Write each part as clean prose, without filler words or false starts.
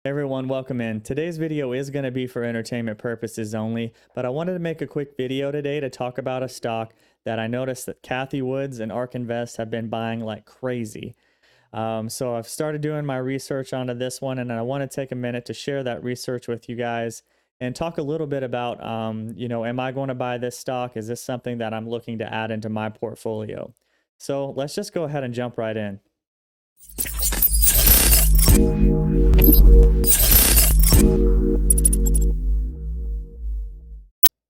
Everyone, welcome in. Today's video is going to be for entertainment purposes only, but I wanted to make a quick video today to talk about a stock that I noticed that Kathy Woods and ARK Invest have been buying like crazy. So I've started doing my research onto this one, and I want to take a minute to share that research with you guys and talk a little bit about, am I going to buy this stock? Is this something that I'm looking to add into my portfolio? So let's just go ahead and jump right in.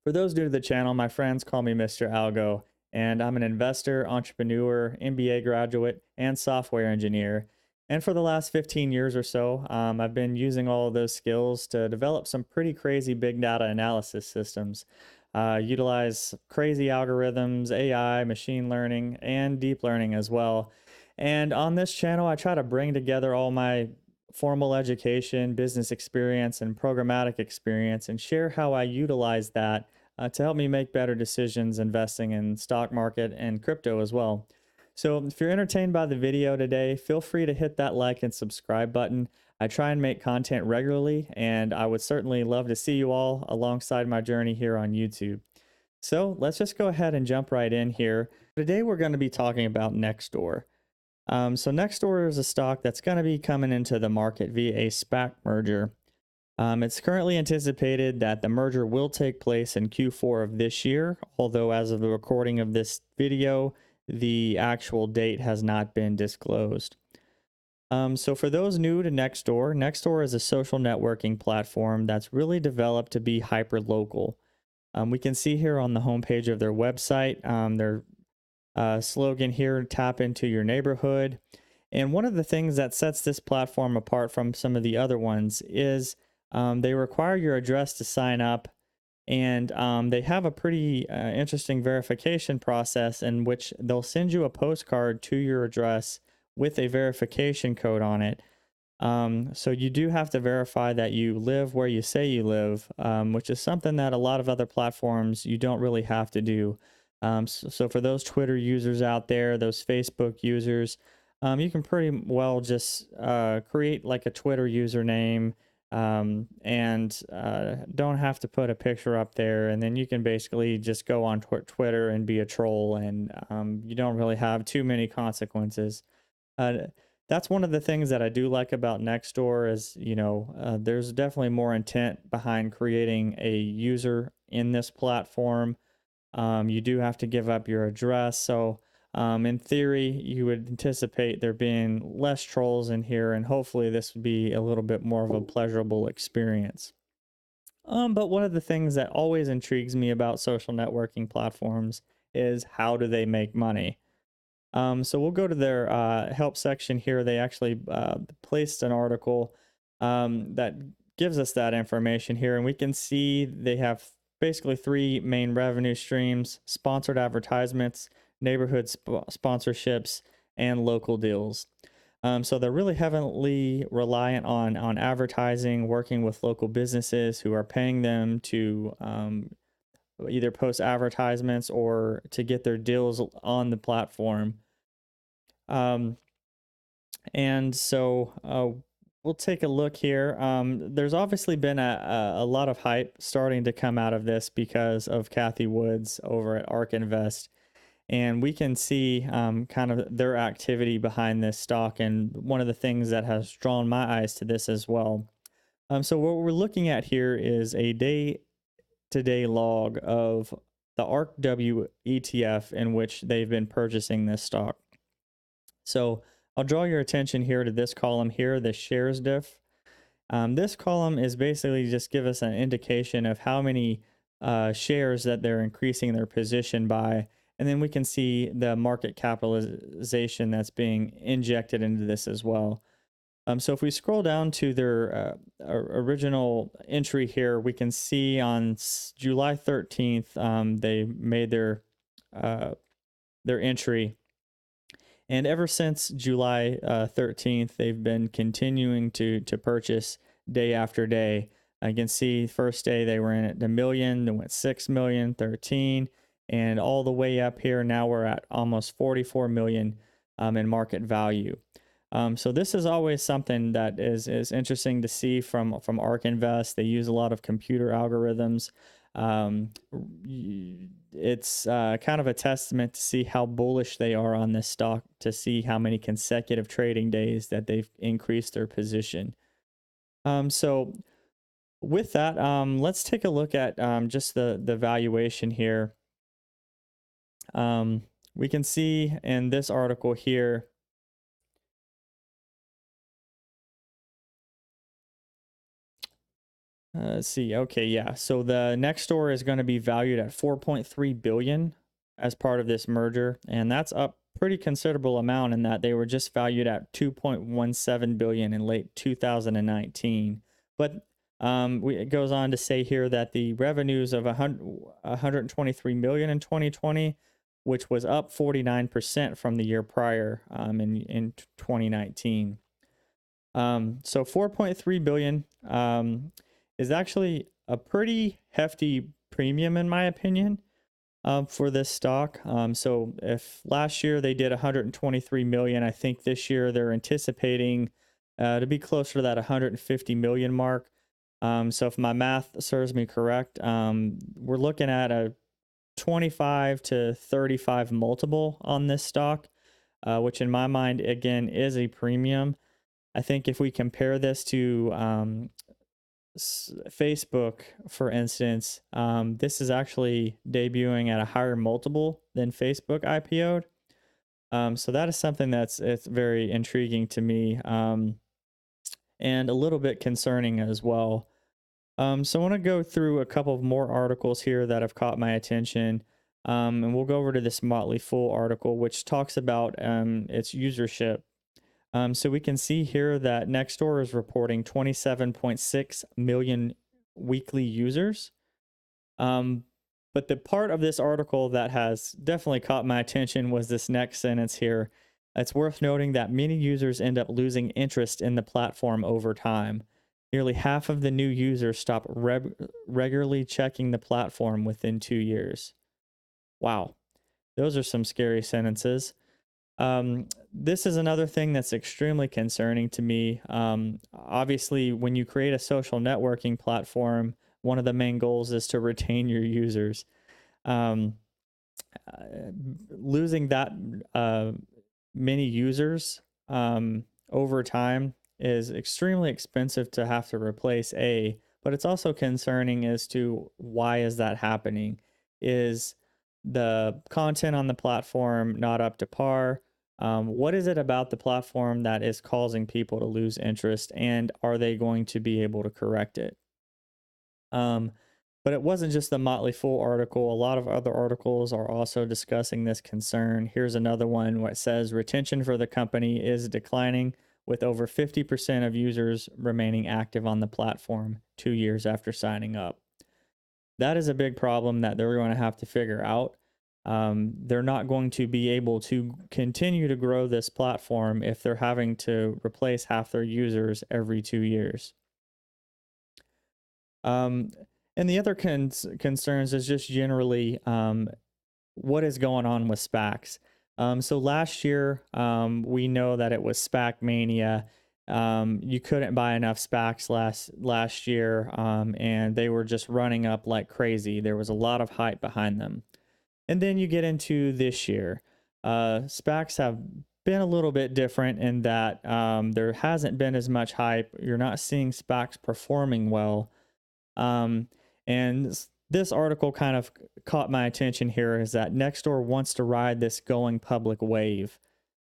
For those new to the channel, my friends call me Mr. Algo, and I'm an investor, entrepreneur, MBA graduate, and software engineer. And for the last 15 years or so, I've been using all of those skills to develop some pretty crazy big data analysis systems, utilize crazy algorithms, AI, machine learning, and deep learning as well. And on this channel, I try to bring together all my formal education, business experience, and programmatic experience and share how I utilize that to help me make better decisions investing in stock market and crypto as well. So if you're entertained by the video today, feel free to hit that like and subscribe button. I try and make content regularly, and I would certainly love to see you all alongside my journey here on YouTube. So let's just go ahead and jump right in here. Today we're going to be talking about Nextdoor. So Nextdoor is a stock that's going to be coming into the market via a SPAC merger. It's currently anticipated that the merger will take place in Q4 of this year, although as of the recording of this video, the actual date has not been disclosed. So for those new to Nextdoor, Nextdoor is a social networking platform that's really developed to be hyper-local. We can see here on the homepage of their website, their slogan here, tap into your neighborhood. And one of the things that sets this platform apart from some of the other ones is they require your address to sign up, and they have a pretty interesting verification process in which they'll send you a postcard to your address with a verification code on it. So you do have to verify that you live where you say you live, which is something that a lot of other platforms you don't really have to do. So for those Twitter users out there, those Facebook users, you can pretty well just create like a Twitter username, and don't have to put a picture up there. And then you can basically just go on Twitter and be a troll, and you don't really have too many consequences. Uh, that's one of the things that I do like about Nextdoor is, there's definitely more intent behind creating a user in this platform. You do have to give up your address. So in theory, you would anticipate there being less trolls in here, and hopefully this would be a little bit more of a pleasurable experience. But one of the things that always intrigues me about social networking platforms is how do they make money? So we'll go to their help section here. They actually placed an article that gives us that information here, and we can see they have basically three main revenue streams: sponsored advertisements, neighborhood sponsorships, and local deals. So they're really heavily reliant on advertising, working with local businesses who are paying them to either post advertisements or to get their deals on the platform. Um, and so we'll take a look here. There's obviously been a lot of hype starting to come out of this because of Kathy Woods over at ARK Invest. And we can see kind of their activity behind this stock. And one of the things that has drawn my eyes to this as well. So what we're looking at here is a day-to-day log of the ARKW ETF in which they've been purchasing this stock. So I'll draw your attention here to this column here, the shares diff. This column is basically just give us an indication of how many shares that they're increasing their position by. And then we can see the market capitalization that's being injected into this as well. So if we scroll down to their original entry here, we can see on July 13th, they made their entry. And ever since July 13th, they've been continuing to purchase day after day. I can see first day they were in at 1 million, then went 6 million, 13, and all the way up here. Now we're at almost 44 million in market value. So this is always something that is interesting to see from ARK Invest. They use a lot of computer algorithms. It's kind of a testament to see how bullish they are on this stock, to see how many consecutive trading days that they've increased their position. So with that, let's take a look at just the valuation here. We can see in this article here, let's see. Okay, yeah. So the next store is going to be valued at 4.3 billion as part of this merger, and that's up pretty considerable amount in that they were just valued at 2.17 billion in late 2019. But it goes on to say here that the revenues of 123 million in 2020, which was up 49% from the year prior in 2019. So 4.3 billion is actually a pretty hefty premium in my opinion for this stock. So if last year they did 123 million, I think this year they're anticipating to be closer to that 150 million mark. So if my math serves me correct, we're looking at a 25 to 35 multiple on this stock, which in my mind, again, is a premium. I think if we compare this to Facebook, for instance, this is actually debuting at a higher multiple than Facebook IPO'd. So that is something it's very intriguing to me, and a little bit concerning as well. So I want to go through a couple of more articles here that have caught my attention. And we'll go over to this Motley Fool article, which talks about its usership. So we can see here that Nextdoor is reporting 27.6 million weekly users. But the part of this article that has definitely caught my attention was this next sentence here. It's worth noting that many users end up losing interest in the platform over time. Nearly half of the new users stop regularly checking the platform within 2 years. Wow, those are some scary sentences. This is another thing that's extremely concerning to me. Obviously, when you create a social networking platform, one of the main goals is to retain your users. Um, Losing that many users over time is extremely expensive to have to replace, but it's also concerning as to why is that happening. Is the content on the platform not up to par? What is it about the platform that is causing people to lose interest, and are they going to be able to correct it? But it wasn't just the Motley Fool article. A lot of other articles are also discussing this concern. Here's another one where it says retention for the company is declining, with over 50% of users remaining active on the platform 2 years after signing up. That is a big problem that they're going to have to figure out. They're not going to be able to continue to grow this platform if they're having to replace half their users every 2 years. And the other concerns is just generally what is going on with SPACs. So last year, we know that it was SPAC mania. You couldn't buy enough SPACs last year, and they were just running up like crazy. There was a lot of hype behind them. And then you get into this year. SPACs have been a little bit different in that there hasn't been as much hype. You're not seeing SPACs performing well. And this article kind of caught my attention here, is that Nextdoor wants to ride this going public wave.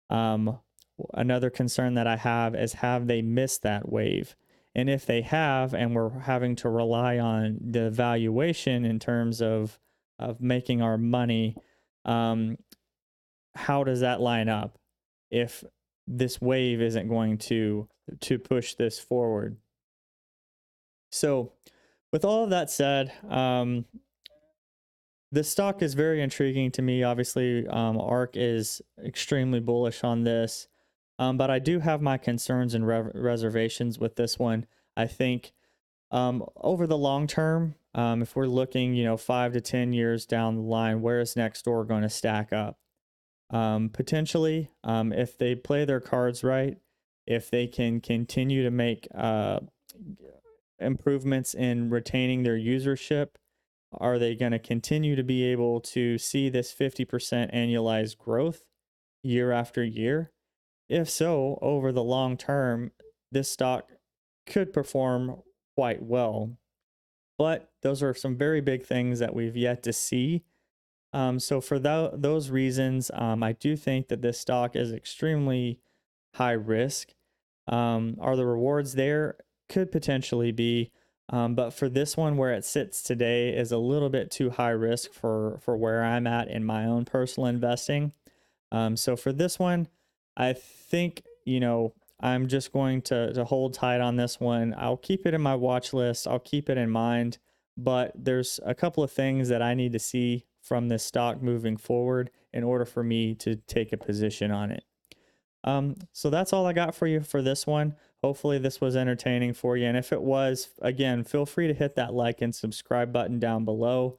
Another concern that I have they missed that wave? And if they have, and we're having to rely on the valuation in terms of making our money, how does that line up if this wave isn't going to push this forward? So with all of that said, this stock is very intriguing to me. Obviously, ARK is extremely bullish on this, but I do have my concerns and reservations with this one. I think over the long term, if we're looking, 5 to 10 years down the line, where is Nextdoor going to stack up? Potentially, if they play their cards right, if they can continue to make improvements in retaining their usership, are they going to continue to be able to see this 50% annualized growth year after year? If so, over the long term, this stock could perform quite well. But those are some very big things that we've yet to see. So for those reasons, I do think that this stock is extremely high risk. Are the rewards there? Could potentially be, but for this one, where it sits today, is a little bit too high risk for where I'm at in my own personal investing. So for this one, I think, I'm just going to hold tight on this one. I'll keep it in my watch list. I'll keep it in mind, but there's a couple of things that I need to see from this stock moving forward in order for me to take a position on it. So that's all I got for you for this one. Hopefully this was entertaining for you. And if it was, again, feel free to hit that like and subscribe button down below.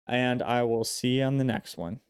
And I will see you on the next one.